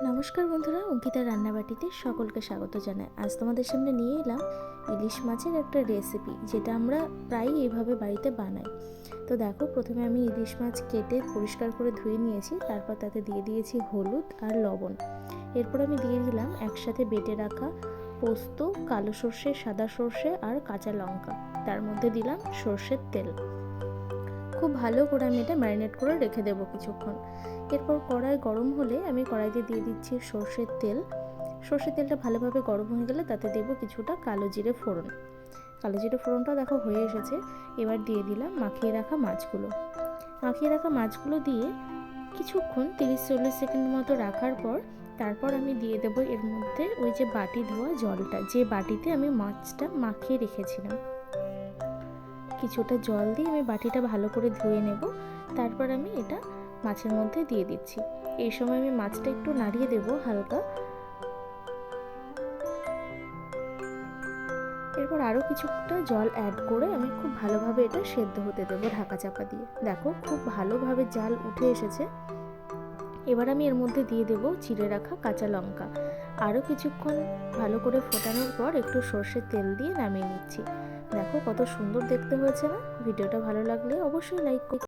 নমস্কার বন্ধুরা, অঙ্কিতার রান্নাবাটিতে সকলকে স্বাগত জানাই। আজ তোমাদের সামনে নিয়ে এলাম ইলিশ মাছের একটা রেসিপি, যেটা আমরা প্রায়ই এইভাবে বাড়িতে বানাই। তো দেখো, প্রথমে আমি ইলিশ মাছ কেটে পরিষ্কার করে ধুয়ে নিয়েছি। তারপর তাতে দিয়ে দিয়েছি হলুদ আর লবণ। এরপর আমি দিয়ে দিলাম একসাথে বেটে রাখা পোস্ত, কালো সর্ষে, সাদা সর্ষে আর কাঁচা লঙ্কা। তার মধ্যে দিলাম সর্ষের তেল। খুব ভালো করে আমি এটা ম্যারিনেট করে রেখে দেবো কিছুক্ষণ। এরপর কড়াই গরম হলে আমি কড়াইতে দিয়ে দিচ্ছি সর্ষের তেল। সর্ষের তেলটা ভালোভাবে গরম হয়ে গেলে তাতে দেবো কিছুটা কালো জিরে ফোড়ন। কালো জিরে ফোড়নটা দেখো হয়ে এসেছে। এবার দিয়ে দিলাম মাখিয়ে রাখা মাছগুলো। মাখিয়ে রাখা মাছগুলো দিয়ে কিছুক্ষণ 30-40 সেকেন্ড মতো রাখার পর তারপর আমি দিয়ে দেবো এর মধ্যে ওই যে বাটি ধোয়া জলটা, যে বাটিতে আমি মাছটা মাখিয়ে রেখেছিলাম। কিছুটা জল দিয়ে আমি বাটিটা ভালো করে ধুয়ে নেব। তারপর আমি এটা মাছের মধ্যে দিয়ে দিচ্ছি। এই সময় আমি মাছটা একটু নাড়িয়ে দেব হালকা। এরপর আরও কিছুটা জল অ্যাড করে আমি খুব ভালোভাবে এটা সেদ্ধ হতে দেবো ঢাকা চাপা দিয়ে। দেখো, খুব ভালোভাবে জাল উঠে এসেছে। এবার আমি এর মধ্যে দিয়ে দেবো চিড়ে রাখা কাঁচা লঙ্কা। আরও কিছুক্ষণ ভালো করে ফোটানোর পর একটু সর্ষের তেল দিয়ে নামিয়ে নিচ্ছি। দেখো কত সুন্দর দেখতে হয়েছে না? ভিডিওটা ভালো লাগলে অবশ্যই লাইক করুন।